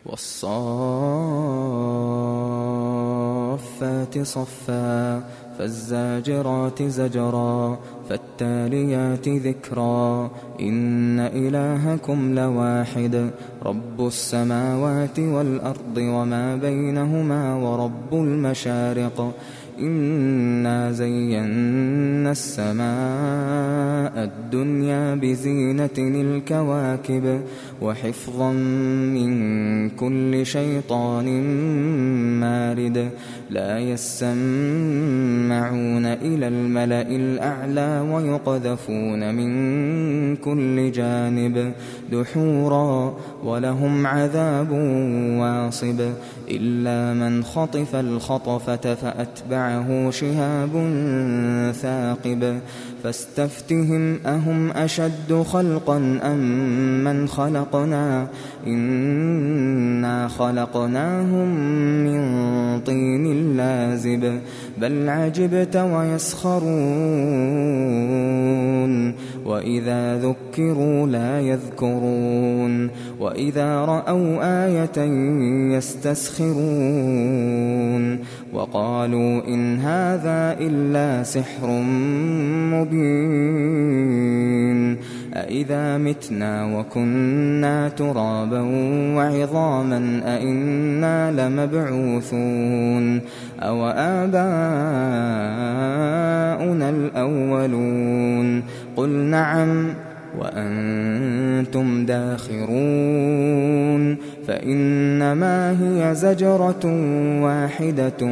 والصافات صفا فالزاجرات زجرا فالتاليات ذكرا إن إلهكم لواحد رب السماوات والأرض وما بينهما ورب المشارق إنا زينا السماء الدنيا بزينة الكواكب وحفظا من كل شيطان مارد لا يسمعون إلى الملأ الأعلى ويقذفون من كل جانب دحورا ولهم عذاب واصب إلا من خطف الخطفة فأتبعه شهاب ثاقب فاستفتهم أهم أشد خلقا أم من خلقنا إنا خلقناهم من طين لازب بل عجبت ويسخرون وإذا ذكروا لا يذكرون وإذا رأوا آية يستسخرون وقالوا إن هذا إلا سحر مبين أإذا متنا وكنا ترابا وعظاما أإنا لمبعوثون أو آباؤنا الأولون قل نعم وأنتم داخرون فإنما هي زجرة واحدة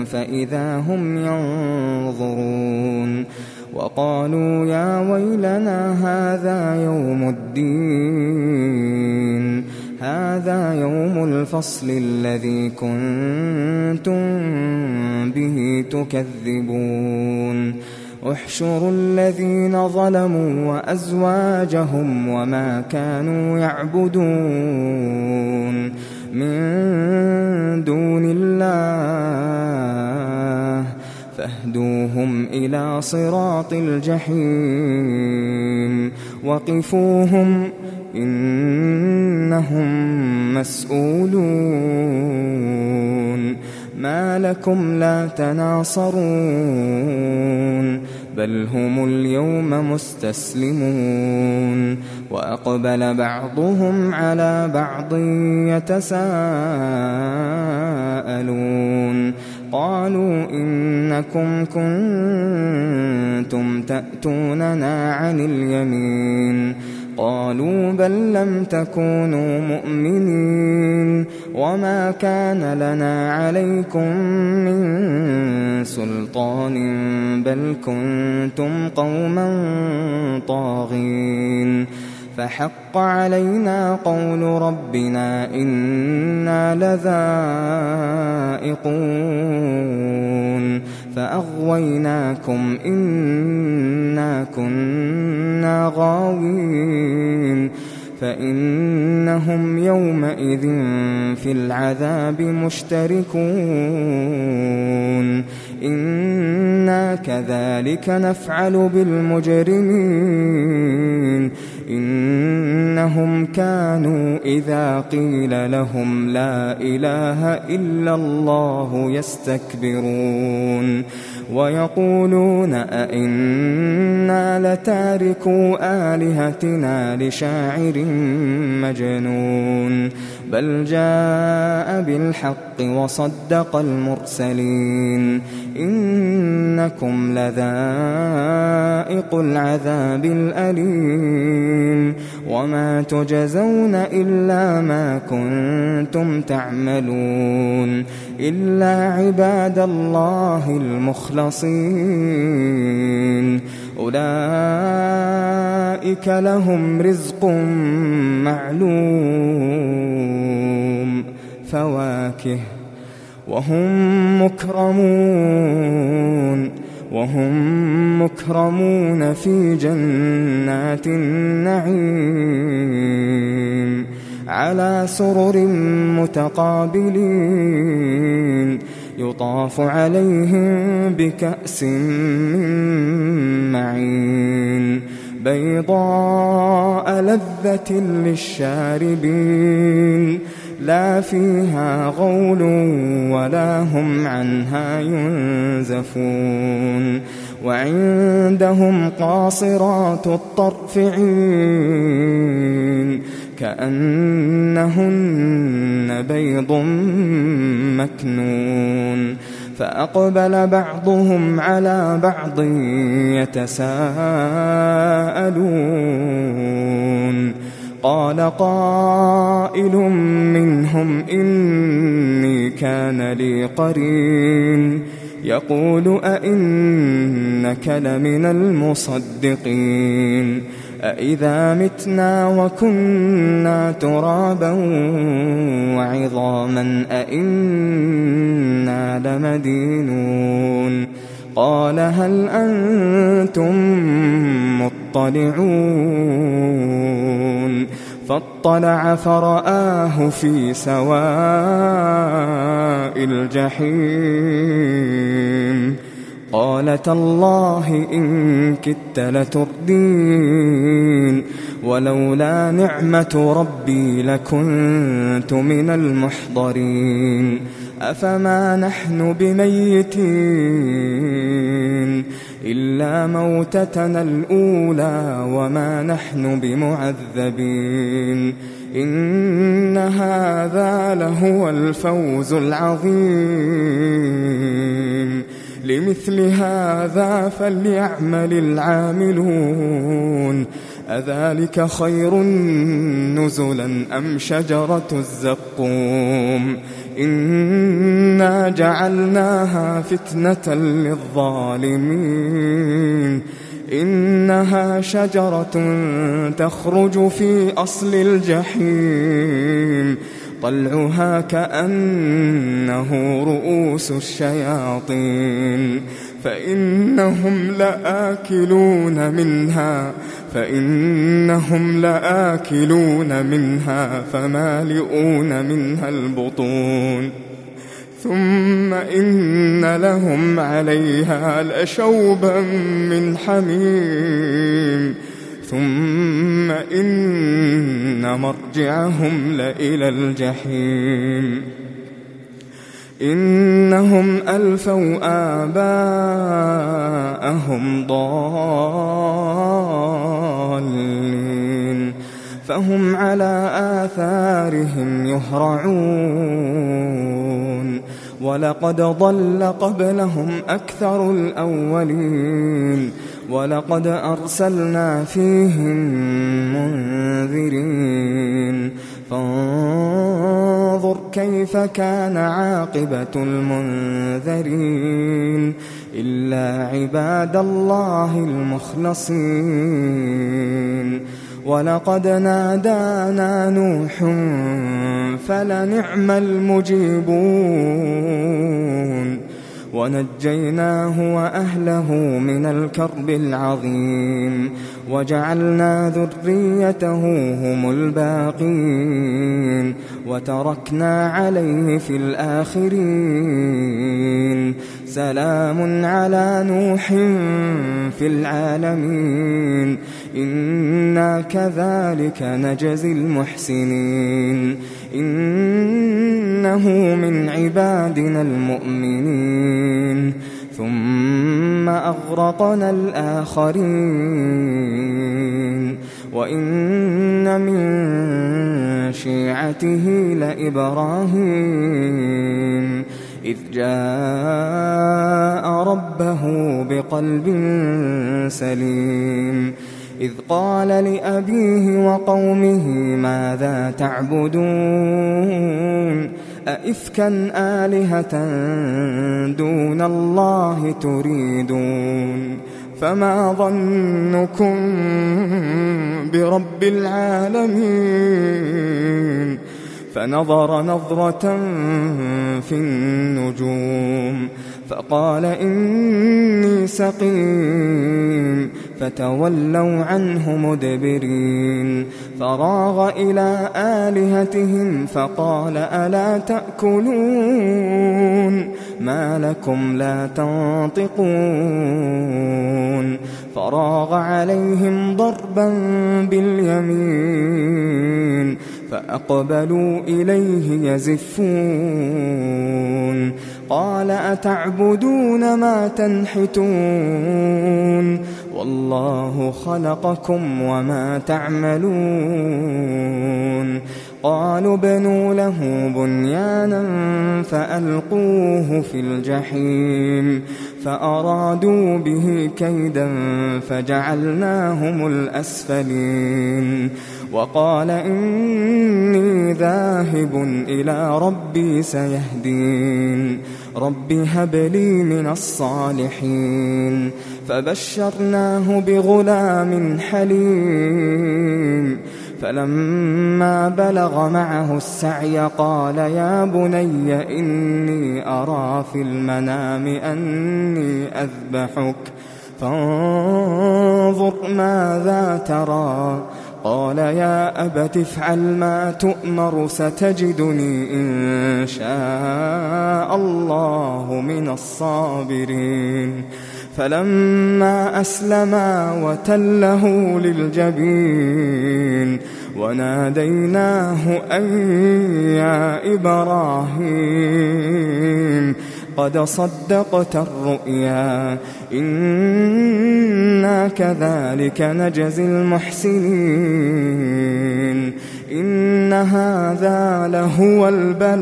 فإذا هم ينظرون وقالوا يا ويلنا هذا يوم الدين هذا يوم الفصل الذي كنتم به تكذبون احشروا الذين ظلموا وأزواجهم وما كانوا يعبدون من دون الله فاهدوهم إلى صراط الجحيم وقفوهم إنهم مسؤولون ما لكم لا تناصرون بل هم اليوم مستسلمون وأقبل بعضهم على بعض يتساءلون قالوا إنكم كنتم تأتوننا عن اليمين قالوا بل لم تكونوا مؤمنين وما كان لنا عليكم من سلطان بل كنتم قوما طاغين فحق علينا قول ربنا إنا لذائقون فأغويناكم إنا كنا غاوين فإنهم يومئذ في العذاب مشتركون إنا كذلك نفعل بالمجرمين إنهم كانوا إذا قيل لهم لا إله إلا الله يستكبرون ويقولون أئنا لتاركو آلهتنا لشاعر مجنون بل جاء بالحق وصدق المرسلين إنكم لذائق العذاب الأليم وما تجزون إلا ما كنتم تعملون إلا عباد الله المخلصين أولئك لهم رزق معلوم فواكه وهم مكرمون في جنات النعيم على سرر متقابلين يطاف عليهم بكأس من معين بيضاء لذة للشاربين لا فيها غول ولا هم عنها ينزفون وعندهم قاصرات الطرف عين كأنهن بيض مكنون فأقبل بعضهم على بعض يتساءلون قال قائل منهم إني كان لي قرين يقول أئنك لمن المصدقين أإذا متنا وكنا ترابا وعظاما أئنا لمدينون قال هل أنتم مطلعون فاطلع فرآه في سواء الجحيم قال تالله إن كدت لتردين ولولا نعمة ربي لكنت من المحضرين أفما نحن بميتين إلا موتتنا الأولى وما نحن بمعذبين إن هذا لهو الفوز العظيم لمثل هذا فليعمل العاملون أذلك خير نزلا أم شجرة الزقوم إنا جعلناها فتنة للظالمين إنها شجرة تخرج في أصل الجحيم طلعها كأنه رؤوس الشياطين فإنهم لآكلون منها فمالئون منها البطون ثم إن لهم عليها لشوبا من حميم ثم إن مرجعهم لإلى الجحيم إنهم ألفوا آباءهم ضالين فهم على آثارهم يهرعون ولقد ضل قبلهم أكثر الأولين ولقد أرسلنا فيهم منذرين فانظر كيف كان عاقبة المنذرين إلا عباد الله المخلصين ولقد نادانا نوح فلنعم المجيبون ونجيناه وأهله من الكرب العظيم وجعلنا ذريته هم الباقين وتركنا عليه في الآخرين سلام على نوح في العالمين إنا كذلك نجزي المحسنين إنه من عبادنا المؤمنين ثم أغرقنا الآخرين وإن من شيعته لإبراهيم إذ جاء ربه بقلب سليم إذ قال لأبيه وقومه ماذا تعبدون أئفكا آلهة دون الله تريدون فما ظنكم برب العالمين فنظر نظرة في النجوم فقال إني سقيم فتولوا عنه مدبرين فراغ إلى آلهتهم فقال ألا تأكلون ما لكم لا تنطقون فراغ عليهم ضربا باليمين فأقبلوا إليه يزفون قال أتعبدون ما تنحتون والله خلقكم وما تعملون قالوا ابنوا له بنيانا فألقوه في الجحيم فأرادوا به كيدا فجعلناهم الأسفلين وقال إني ذاهب إلى ربي سيهدين رب هب لي من الصالحين فبشرناه بغلام حليم فلما بلغ معه السعي قال يا بني إني أرى في المنام أني أذبحك فانظر ماذا ترى قال يا أبت افعل ما تؤمر ستجدني إن شاء الله من الصابرين فلما أسلما وتله للجبين وناديناه أن يا إبراهيم قد صدقت الرؤيا إنا كذلك نجزي المحسنين إن هذا لهو البلاء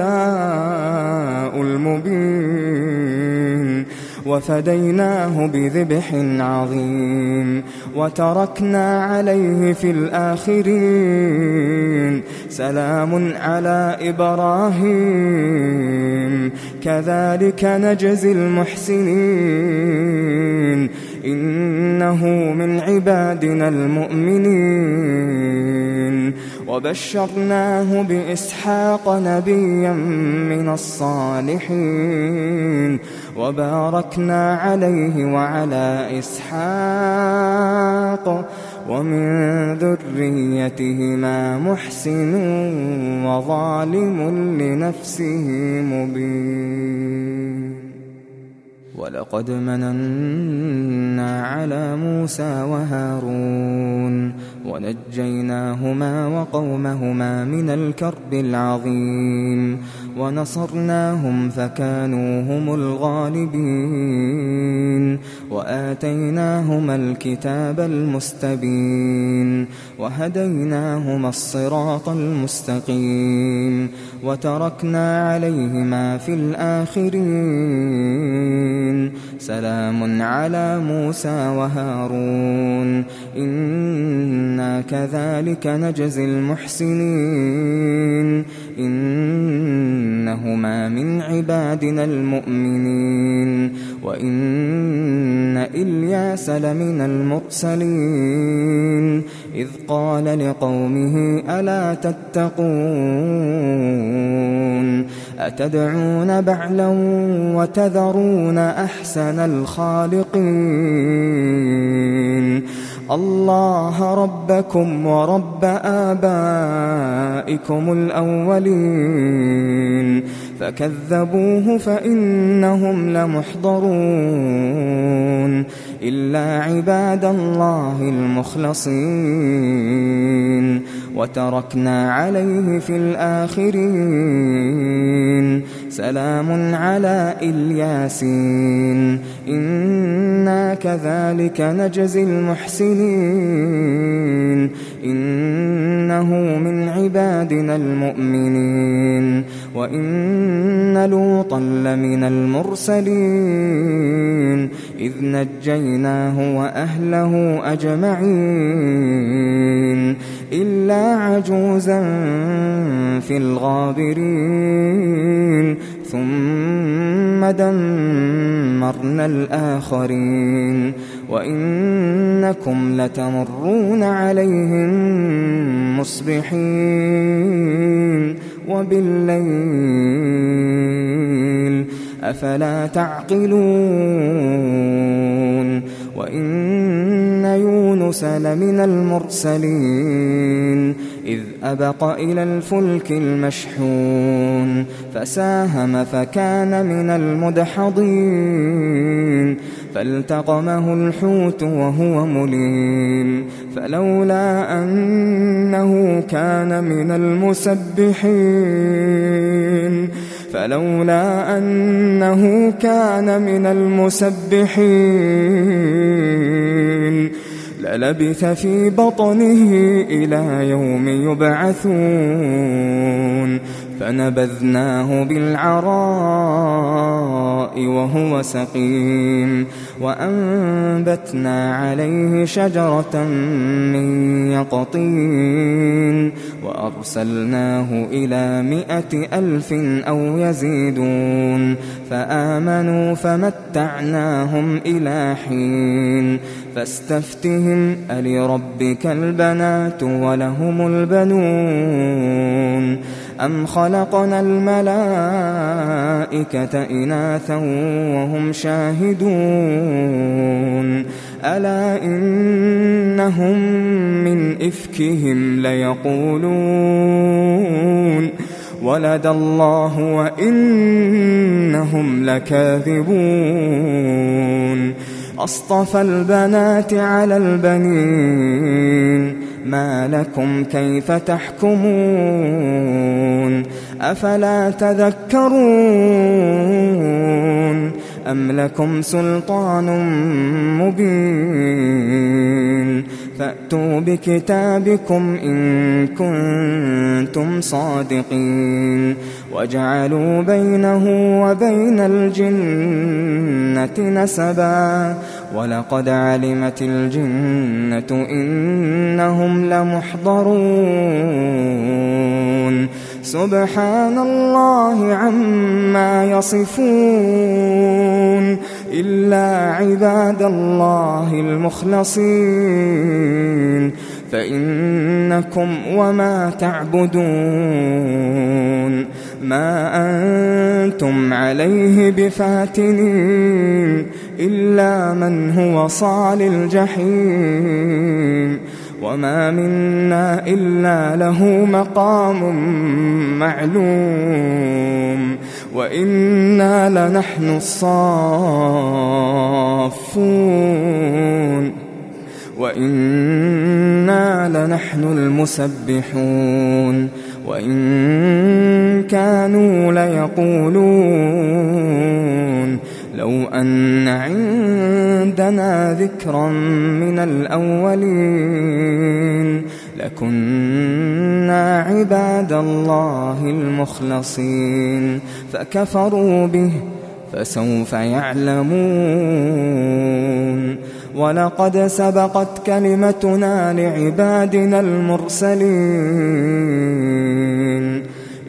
المبين وفديناه بذبح عظيم وتركنا عليه في الآخرين سلام على إبراهيم كذلك نجزي المحسنين إنه من عبادنا المؤمنين وبشرناه بإسحاق نبيا من الصالحين وباركنا عليه وعلى إسحاق ومن ذريتهما محسن وظالم لنفسه مبين ولقد مننا على موسى وهارون ونجيناهما وقومهما من الكرب العظيم ونصرناهم فكانوا هم الغالبين وآتيناهما الكتاب المستبين وهديناهما الصراط المستقيم وتركنا عليهما في الآخرين سلام على موسى وهارون إنا كذلك نجزي المحسنين إنهما من عبادنا المؤمنين وإن إلياس لمن المرسلين إذ قال لقومه ألا تتقون أتدعون بعلا وتذرون أحسن الخالقين الله ربكم ورب آبائكم الأولين فكذبوه فإنهم لمحضرون إلا عباد الله المخلصين وتركنا عليه في الآخرين سلام على الياسين إنا كذلك نجزي المحسنين إنه من عبادنا المؤمنين وإن لوطا لمن المرسلين إذ نجيناه وأهله أجمعين إلا عجوزا في الغابرين ثم دمرنا الآخرين وإنكم لتمرون عليهم مصبحين وبالليل أفلا تعقلون وإن يونس لمن المرسلين إذ أبق إلى الفلك المشحون فساهم فكان من المدحضين فالتقمه الحوت وهو مليم فلولا أنه كان من المسبحين للبث في بطنه إلى يوم يبعثون فنبذناه بالعراء وهو سقيم وأنبتنا عليه شجرة من يقطين وأرسلناه إلى 100,000 أو يزيدون فآمنوا فمتعناهم إلى حين فاستفتهم ألربك البنات ولهم البنون أم خلقنا الملائكة إناثا وهم شاهدون ألا إنهم من إفكهم ليقولون ولد الله وإنهم لكاذبون أصطفى البنات على البنين ما لكم كيف تحكمون أفلا تذكرون أم لكم سلطان مبين فأتوا بكتابكم إن كنتم صادقين وجعلوا بينه وبين الجنة نسبا ولقد علمت الجنة إنهم لمحضرون سبحان الله عما يصفون إلا عباد الله المخلصين فإنكم وما تعبدون ما أنتم عليه بفاتنين إلا من هو صال الجحيم وما منا إلا له مقام معلوم وإنا لنحن الصافون وإنا لنحن المسبحون وإن كانوا ليقولون لو أن عندنا ذكرا من الأولين لكنا عباد الله المخلصين فكفروا به فسوف يعلمون ولقد سبقت كلمتنا لعبادنا المرسلين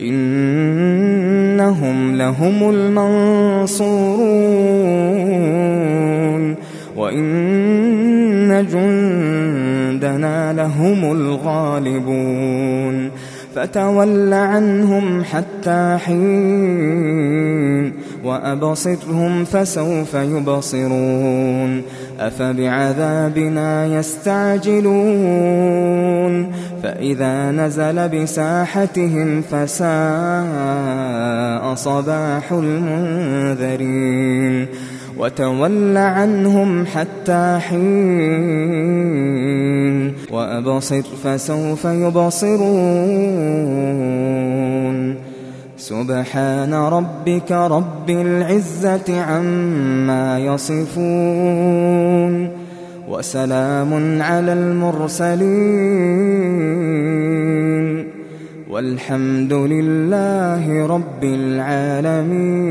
إنهم لهم المنصورون وإن جندنا لهم الغالبون فتول عنهم حتى حين وأبصرهم فسوف يبصرون أفبعذابنا يستعجلون فإذا نزل بساحتهم فساء صباح المنذرين وتول عنهم حتى حين وأبصر فسوف يبصرون سبحان ربك رب العزة عما يصفون وسلام على المرسلين والحمد لله رب العالمين.